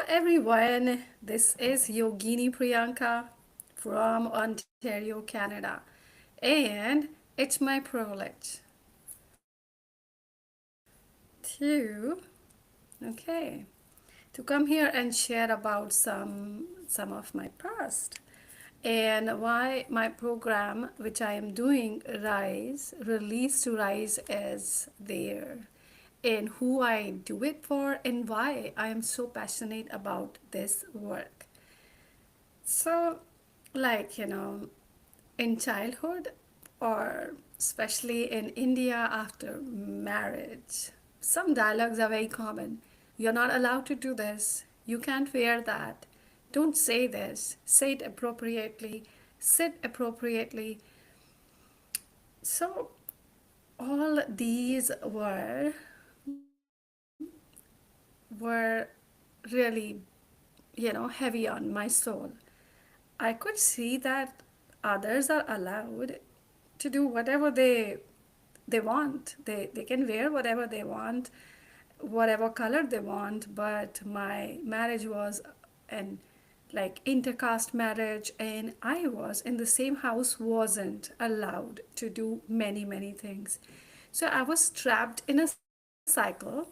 everyone, this is Yogini Priyanka from Ontario, Canada, and it's my privilege to okay to come here and share about some of my past and why my program which I am doing Rise Release to Rise is there and who I do it for and why I am so passionate about this work. So, in childhood, or especially in India after marriage, some dialogues are very common. You're not allowed to do this. You can't wear that. Don't say this. Say it appropriately. Sit appropriately. So, all these were really, heavy on my soul. I could see that others are allowed to do whatever they want. They can wear whatever they want, whatever color they want, but my marriage was an intercaste marriage and I was in the same house wasn't allowed to do many things. So I was trapped in a cycle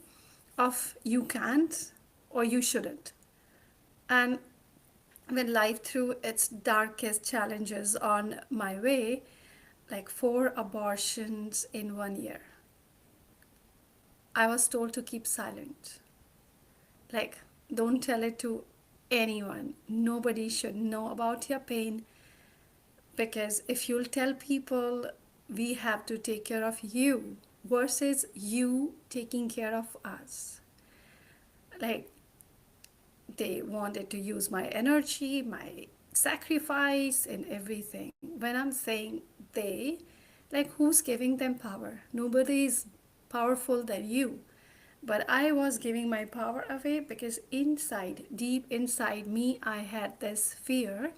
of you can't or you shouldn't. And when life threw its darkest challenges on my way, like 4 abortions in 1 year, I was told to keep silent. Like, don't tell it to anyone. Nobody should know about your pain because if you'll tell people, we have to take care of you versus you taking care of us. Like, they wanted to use my energy, my sacrifice, and everything. When I'm saying they, like who's giving them power? Nobody is powerful than you. But I was giving my power away because inside, deep inside me, I had this fear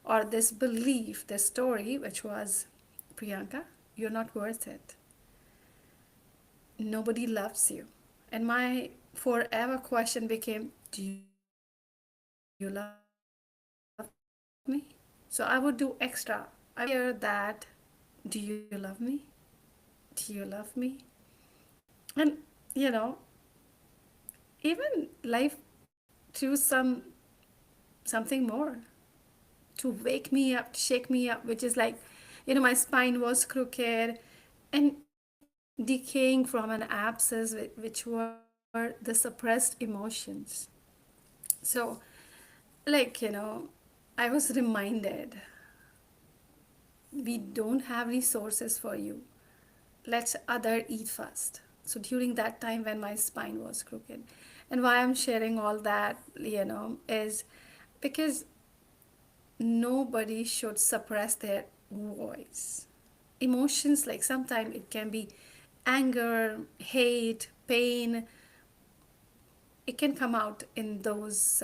or this belief, this story, which was Priyanka, you're not worth it. Nobody loves you. And my forever question became, do you love me? So I would do extra. I would hear that, do you love me? Do you love me? And, even life threw something more to wake me up, to shake me up, which is like, my spine was crooked and decaying from an abscess, which were the suppressed emotions. So, I was reminded we don't have resources for you. Let other eat first. So during that time when my spine was crooked, and why I'm sharing all that, is because nobody should suppress their voice. Emotions, like sometimes it can be anger, hate, pain, it can come out in those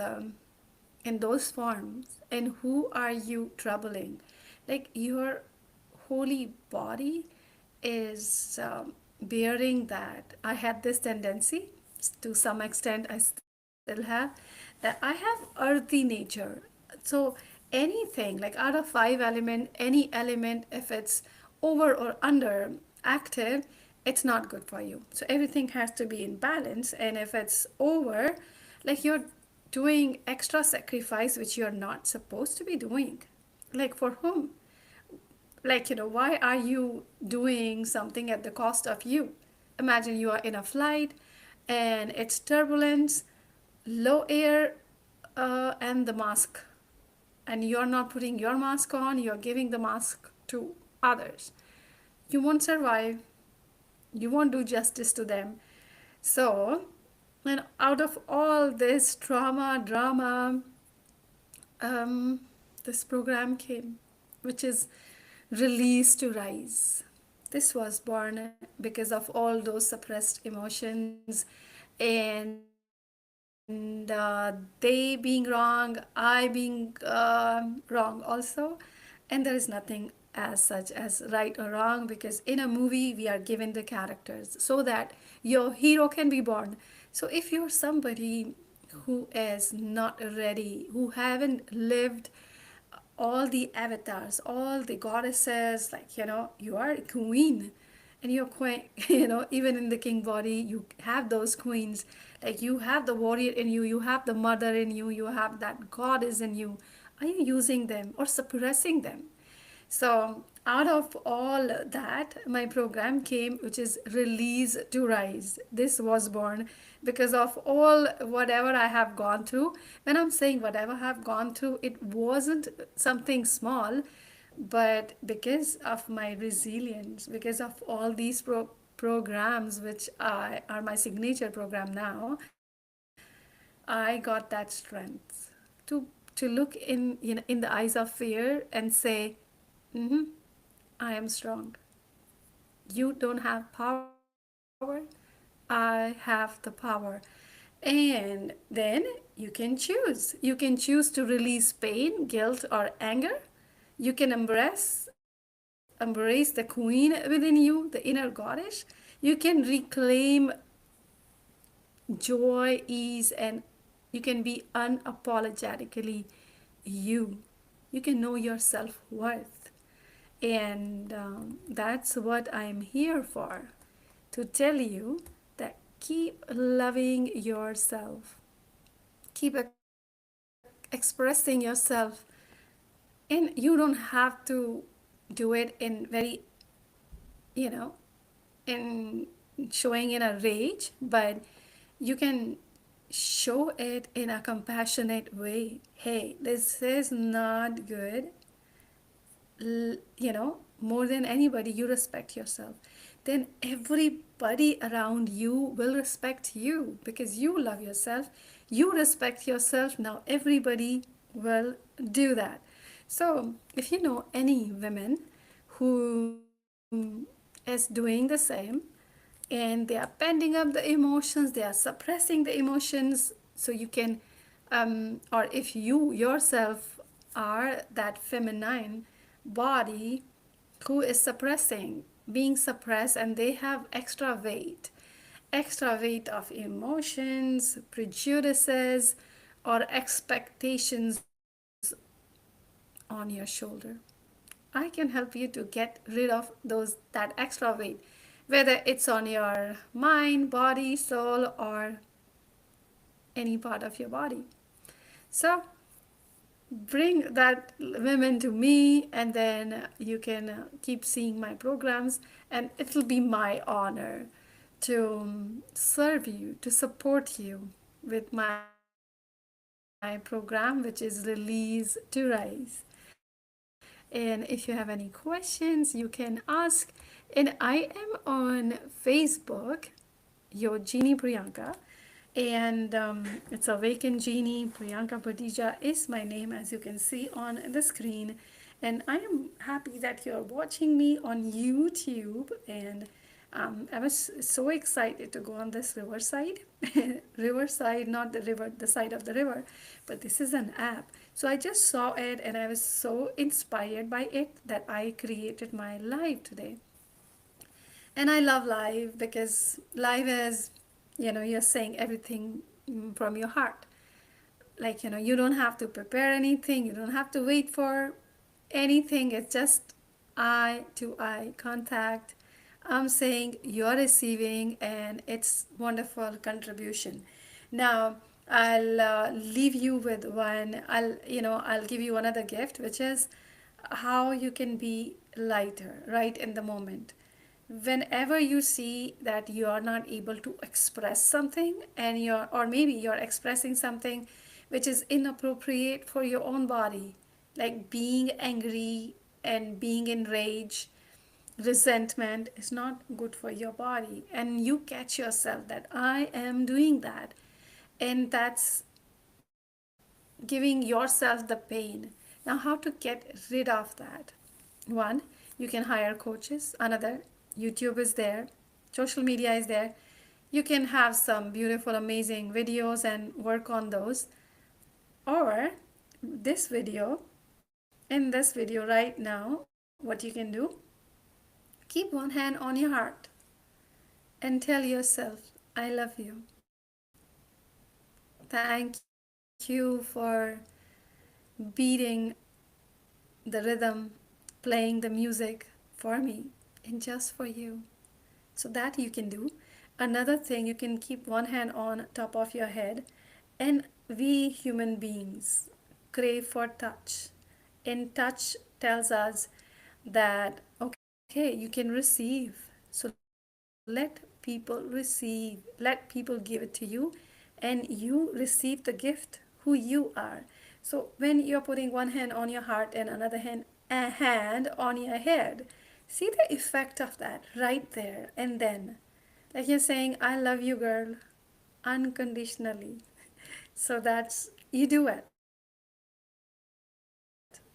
forms. And who are you troubling? Like your holy body is bearing that. I had this tendency, to some extent I still have, that I have earthy nature. So anything like out of 5 element, any element, if it's over or under active, it's not good for you. So everything has to be in balance, and if it's over, like you're doing extra sacrifice which you're not supposed to be doing. Like for whom? Like, why are you doing something at the cost of you? Imagine you are in a flight and it's turbulence, low air, and the mask, and you're not putting your mask on, you're giving the mask to others. You won't survive, you won't do justice to them. So, and out of all this trauma, drama, um, this program came, which is Release to Rise. This was born because of all those suppressed emotions and they being wrong, I being wrong also. And there is nothing as such as right or wrong because in a movie we are given the characters so that your hero can be born. So if you're somebody who is not ready, who haven't lived all the avatars, all the goddesses, like, you are a queen and you're queen, even in the king body, you have those queens. Like, you have the warrior in you, you have the mother in you, you have that goddess in you. Are you using them or suppressing them? So, out of all that, my program came, which is Release to Rise. This was born because of all whatever I have gone through. When I'm saying whatever I have gone through, it wasn't something small, but because of my resilience, because of all these programs, which are my signature program now, I got that strength to look in the eyes of fear and say, mm-hmm, I am strong. You don't have power. I have the power. And then you can choose. You can choose to release pain, guilt, or anger. You can embrace the queen within you, the inner goddess. You can reclaim joy, ease, and you can be unapologetically you. You can know your self worth. And that's what I'm here for, to tell you that keep loving yourself, keep expressing yourself, and you don't have to do it in very, you know, in showing in a rage, but you can show it in a compassionate way. Hey, this is not good. More than anybody, you respect yourself. Then everybody around you will respect you because you love yourself. You respect yourself. Now everybody will do that. So if you know any women who is doing the same, and they are pending up the emotions, they are suppressing the emotions, so you can, or if you yourself are that feminine body who is suppressing, being suppressed, and they have extra weight of emotions, prejudices, or expectations on your shoulder. I can help you to get rid of that extra weight, whether it's on your mind, body, soul, or any part of your body. So bring that women to me, and then you can keep seeing my programs, and it will be my honor to serve you, to support you with my program, which is Release to Rise. And if you have any questions, you can ask. And I am on Facebook, your Genie Priyanka. And it's Awaken Genie. Priyanka Bhatija is my name, as you can see on the screen. And I am happy that you're watching me on YouTube. And I was so excited to go on this riverside. Riverside, not the river, the side of the river, but this is an app. So I just saw it and I was so inspired by it that I created my live today. And I love live because live is, you're saying everything from your heart. Like, you don't have to prepare anything, you don't have to wait for anything. It's just eye to eye contact. I'm saying you're receiving, and it's wonderful contribution. Now, I'll leave you with one. I'll give you another gift, which is how you can be lighter right in the moment. Whenever you see that you are not able to express something, and or maybe you're expressing something which is inappropriate for your own body, like being angry and being in rage, resentment is not good for your body, and you catch yourself that I am doing that, and that's giving yourself the pain. Now, how to get rid of that? One, you can hire coaches. Another, YouTube is there, social media is there. You can have some beautiful, amazing videos and work on those. Or this video, in this video right now, what you can do, keep one hand on your heart and tell yourself, I love you. Thank you for beating the rhythm, playing the music for me and just for you. So that you can do. Another thing, you can keep one hand on top of your head, and we human beings crave for touch. And touch tells us that okay, you can receive. So let people receive, let people give it to you, and you receive the gift who you are. So when you're putting one hand on your heart and another hand on your head, see the effect of that right there and then. Like you're saying, I love you, girl, unconditionally. So that's, you do it.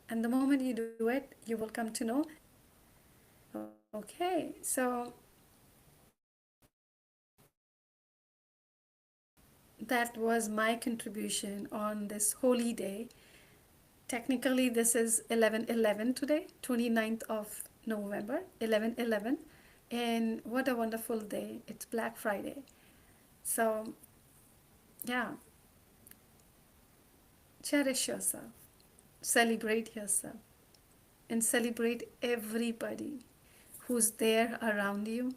And the moment you do it, you will come to know that. Okay, so that was my contribution on this holy day. Technically, this is 11/11 today, 29th of November, 11/11. And what a wonderful day. It's Black Friday. So, yeah, cherish yourself, celebrate yourself, and celebrate everybody who's there around you.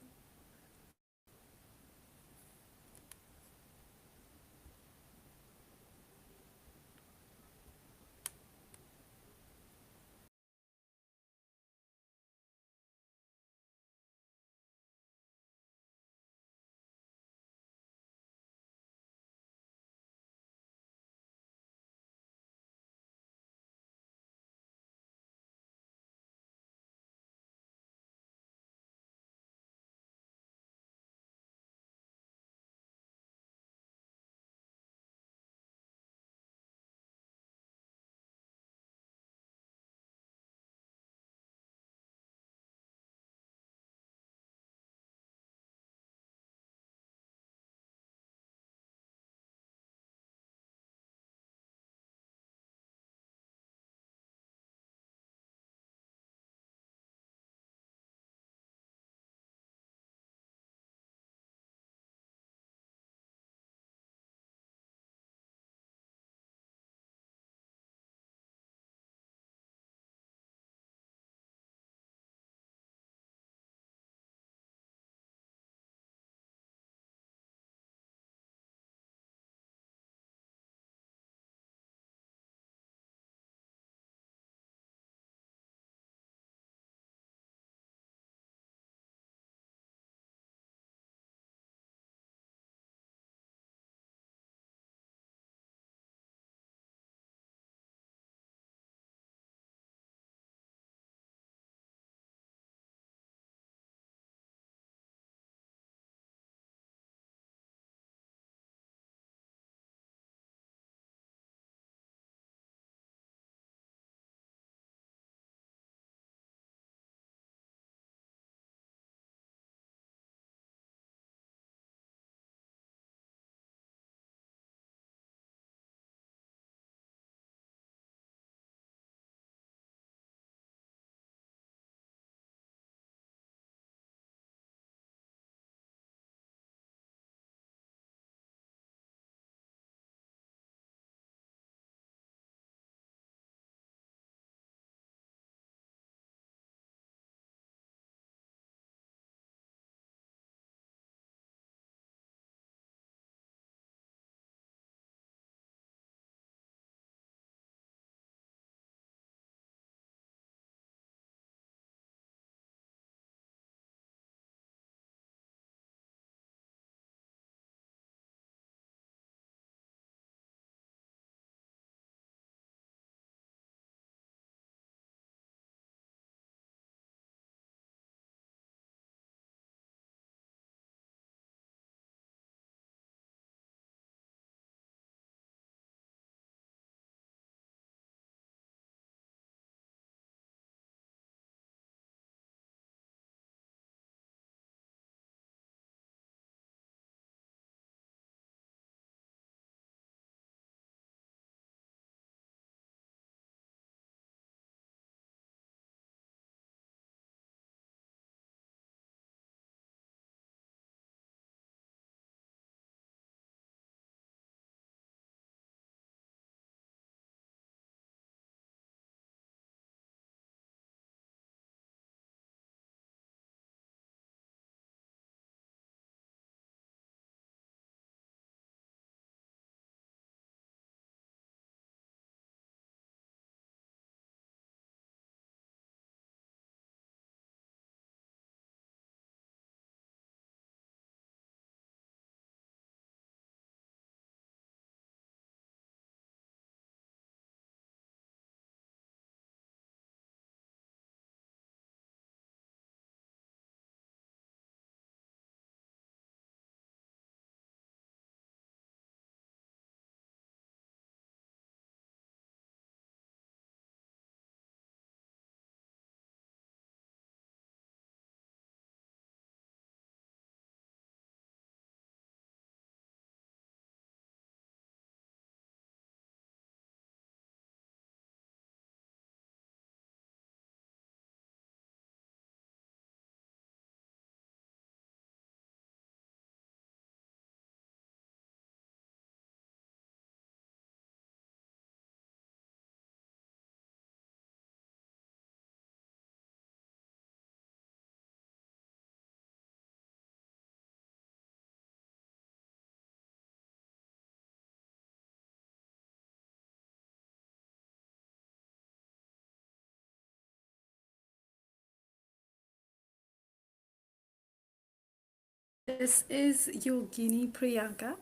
This is Yogini Priyanka,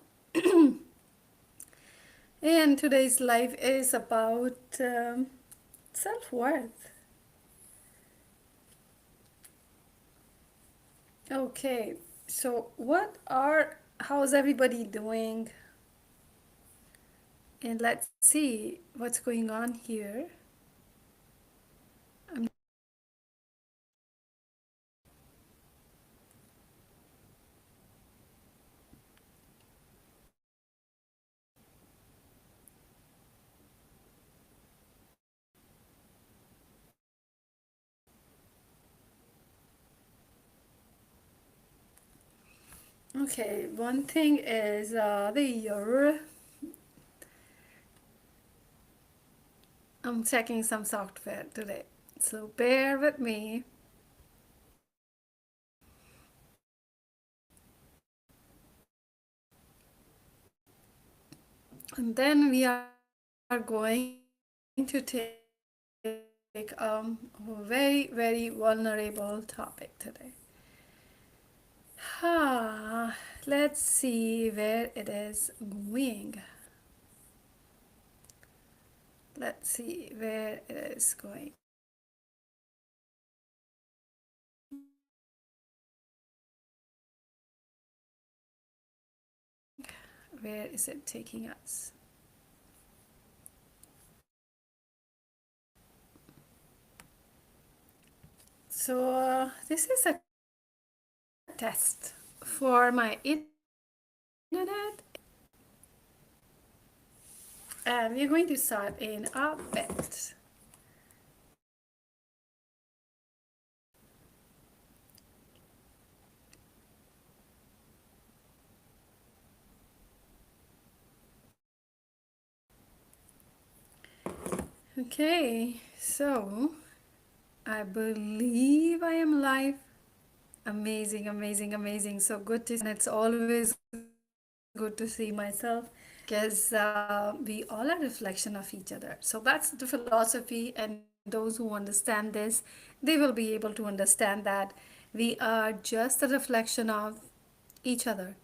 and today's life is about self worth. Okay, so how's everybody doing? And let's see what's going on here. I'm okay. One thing is the year. I'm checking some software today, so bear with me. And then we are going to take a very, very vulnerable topic today. Let's see where it is going. Let's see where it is going. Where is it taking us? So, this is a test for my internet, and we're going to start in a bit. Okay, so I believe I am live. Amazing, amazing, amazing. So good to see, and it's always good to see myself because we all are a reflection of each other. So that's the philosophy, and those who understand this, they will be able to understand that we are just a reflection of each other.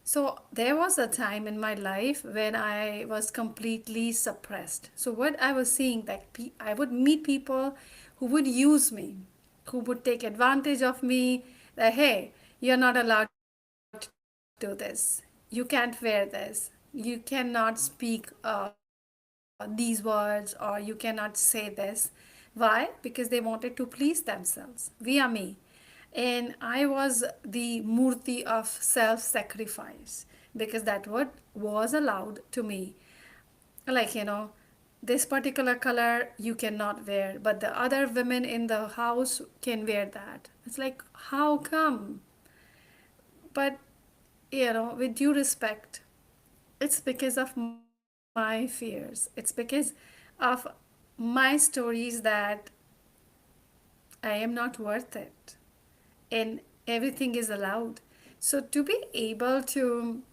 So there was a time in my life when I was completely suppressed. So what I was seeing that I would meet people who would use me, who would take advantage of me. That hey, you're not allowed to do this. You can't wear this. You cannot speak these words, or you cannot say this. Why? Because they wanted to please themselves via me. And I was the murti of self sacrifice because that what was allowed to me. Like, this particular color you cannot wear, but the other women in the house can wear that. It's like, how come? But, with due respect, it's because of my fears. It's because of my stories that I am not worth it and everything is allowed. So, to be able to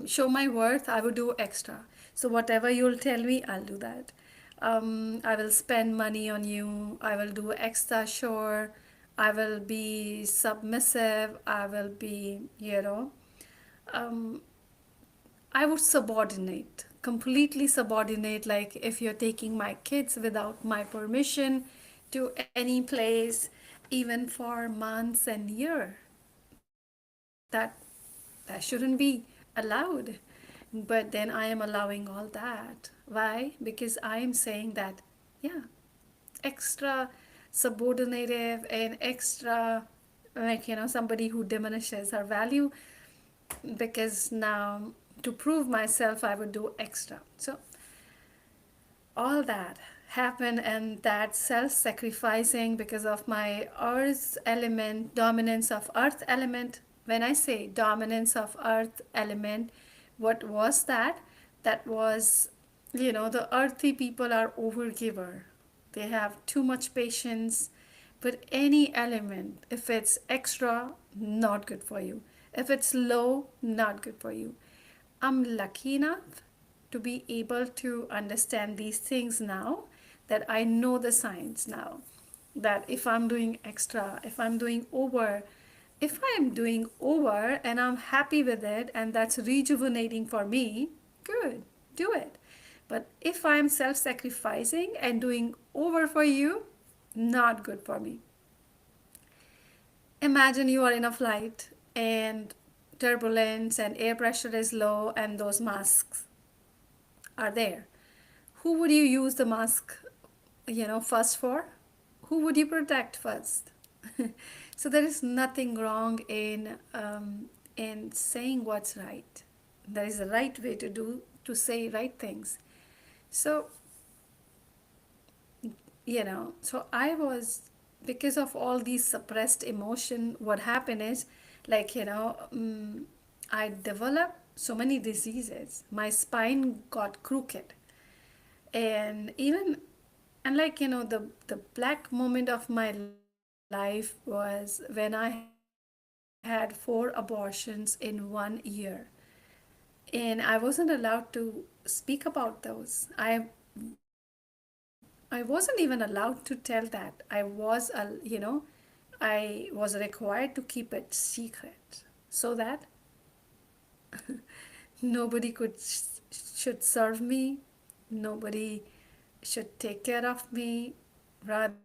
show my worth, I would do extra. So, whatever you'll tell me, I'll do that. I will spend money on you, I will do extra sure, I will be submissive, I will be, um, I would subordinate, completely subordinate. Like if you're taking my kids without my permission to any place, even for months and year, that that shouldn't be allowed. But then I am allowing all that. Why? Because I am saying that, yeah, extra subordinative and extra, like, somebody who diminishes her value, because now to prove myself I would do extra. So all that happened, and that self-sacrificing because of my earth element, dominance of earth element. When I say dominance of earth element, what was that? That was, the earthy people are overgiver. They have too much patience. But any element, if it's extra, not good for you. If it's low, not good for you. I'm lucky enough to be able to understand these things now, that I know the science now. That if I'm doing extra, if I'm doing over, if I am doing over and I'm happy with it and that's rejuvenating for me, good, do it. But if I'm self sacrificing and doing over for you, not good for me. Imagine you are in a flight and turbulence and air pressure is low and those masks are there. Who would you use the mask, first for? Who would you protect first? So there is nothing wrong in saying what's right. There is a right way to say right things. So so I was, because of all these suppressed emotion, what happened is, like, I developed so many diseases. My spine got crooked, and even, and like, the black moment of my life was when I had 4 abortions in 1 year, and I wasn't allowed to speak about those. I wasn't even allowed to tell that. I was required to keep it secret so that nobody should serve me, nobody should take care of me, rather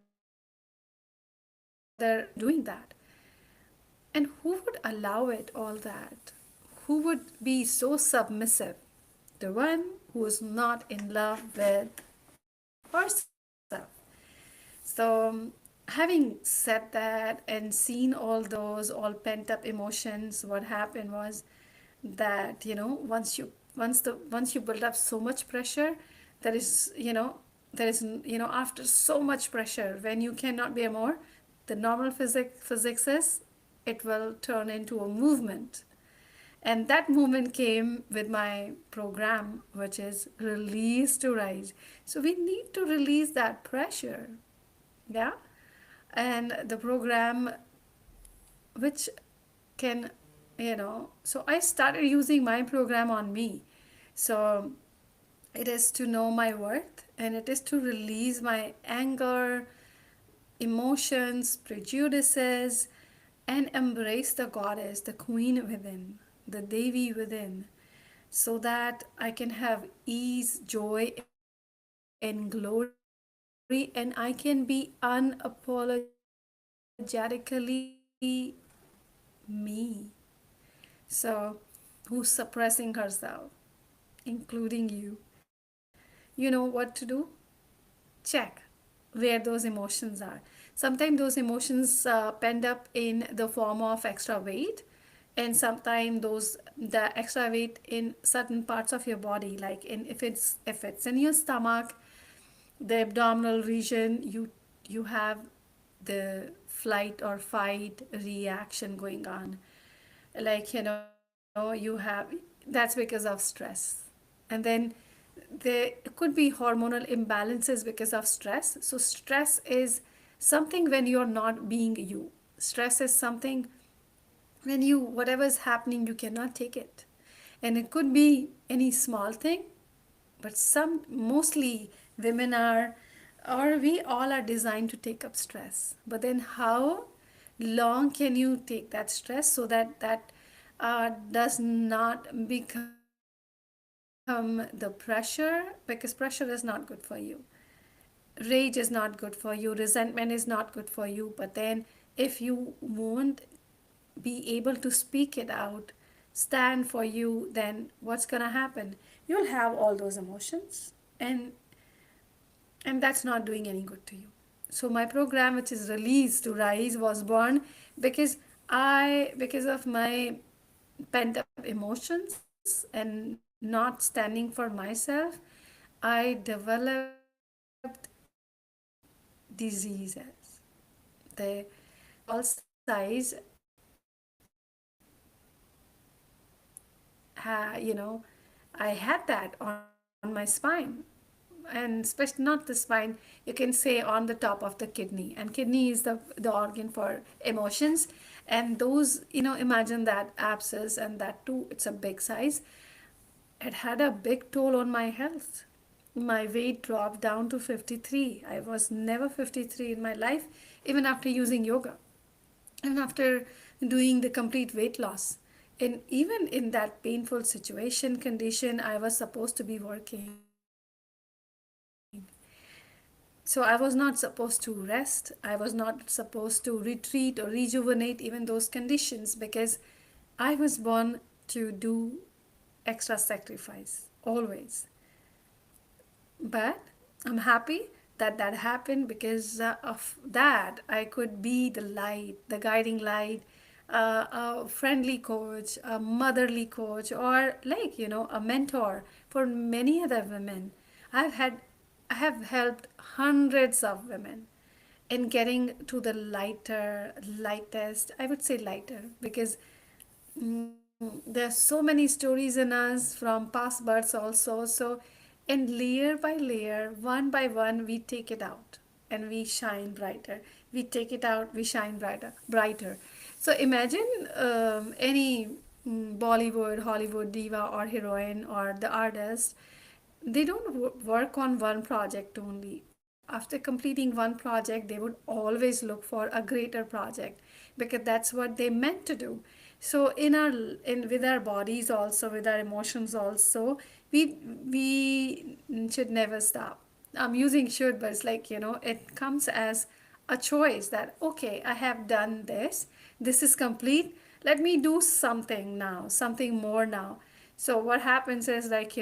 doing that. And who would allow it, all that? Who would be so submissive? The one who is not in love with herself. So, having said that and seen all those all pent up emotions, what happened was that, once you build up so much pressure, there is, after so much pressure, when you cannot bear more, the normal physics is, it will turn into a movement. And that movement came with my program, which is Release to Rise. So we need to release that pressure. Yeah. And the program, which can, so I started using my program on me. So it is to know my worth, and it is to release my anger, emotions, prejudices, and embrace the goddess, the queen within, the Devi within, so that I can have ease, joy, and glory, and I can be unapologetically me. So, who's suppressing herself, including you? You know what to do? Check where those emotions are. Sometimes those emotions pend up in the form of extra weight, and sometimes the extra weight in certain parts of your body, like if it's in your stomach, the abdominal region, you have the flight or fight reaction going on, like, you have, that's because of stress. And then there could be hormonal imbalances because of stress. So stress is something when you're not being you. Stress is something when you, whatever is happening, you cannot take it. And it could be any small thing, but some, mostly women are, or we all are designed to take up stress. But then how long can you take that stress so that does not become the pressure, because pressure is not good for you. Rage is not good for you, resentment is not good for you. But then if you won't be able to speak it out, stand for you, then what's gonna happen? You'll have all those emotions, and that's not doing any good to you. So my program, which is Release to Rise, was born because because of my pent up emotions and not standing for myself, I developed diseases. The small size, I had that on my spine, and especially not the spine, you can say on the top of the kidney, and kidney is the organ for emotions. And those, imagine that abscess, and that too, it's a big size. It had a big toll on my health. My weight dropped down to 53. I was never 53 in my life, even after using yoga, even after doing the complete weight loss. And even in that painful situation condition, I was supposed to be working. So I was not supposed to rest. I was not supposed to retreat or rejuvenate even those conditions because I was born to do extra sacrifice always. But I'm happy that that happened because of that I could be the light, the guiding light, a friendly coach, a motherly coach, or like a mentor for many other women. I've had I have helped hundreds of women in getting to the lightest, I would say lighter, because there's so many stories in us from past births also. So, and layer by layer, one by one, we take it out and we shine brighter. We take it out, we shine brighter. So imagine any Bollywood, Hollywood diva or heroine or the artist, they don't work on one project only. After completing one project, they would always look for a greater project because that's what they meant to do. So in with our bodies also, with our emotions also, we should never stop. I'm using should, but it's like it comes as a choice that okay, I have done this, this is complete, let me do something now, something more now. So what happens is like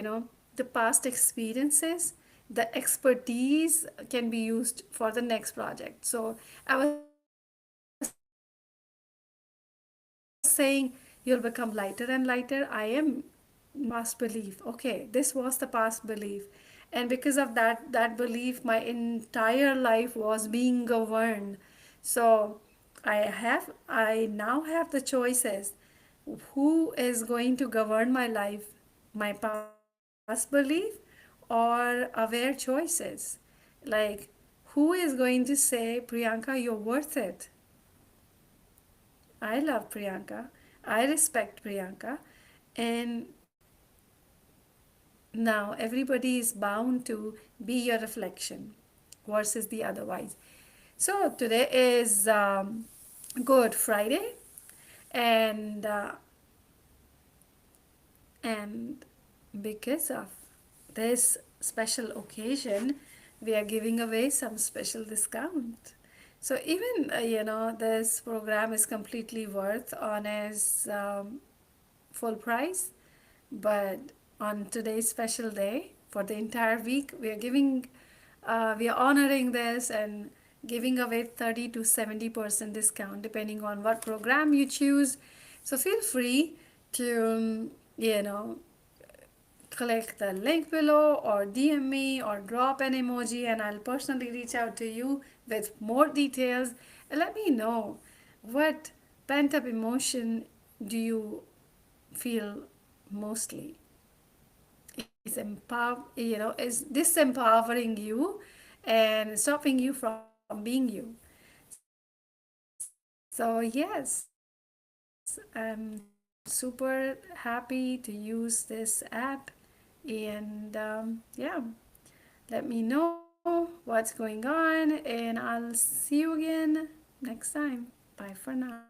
the past experiences, the expertise can be used for the next project. So I was saying you'll become lighter and lighter. I am using the past belief. Okay, this was the past belief. And because of that belief, my entire life was being governed. So I now have the choices. Who is going to govern my life? My past belief or aware choices? Like, who is going to say, Priyanka, you're worth it? I love Priyanka. I respect Priyanka. And now everybody is bound to be your reflection versus the otherwise. So today is Good Friday, and and because of this special occasion, we are giving away some special discount. So even this program is completely worth on its full price, but on today's special day for the entire week, we are honoring this and giving away 30 to 70% discount depending on what program you choose. So feel free to you know click the link below or DM me or drop an emoji, and I'll personally reach out to you with more details. And let me know what pent up emotion do you feel mostly. Is disempowering you and stopping you from being you. So yes, I'm super happy to use this app, and yeah, let me know what's going on, and I'll see you again next time. Bye for now.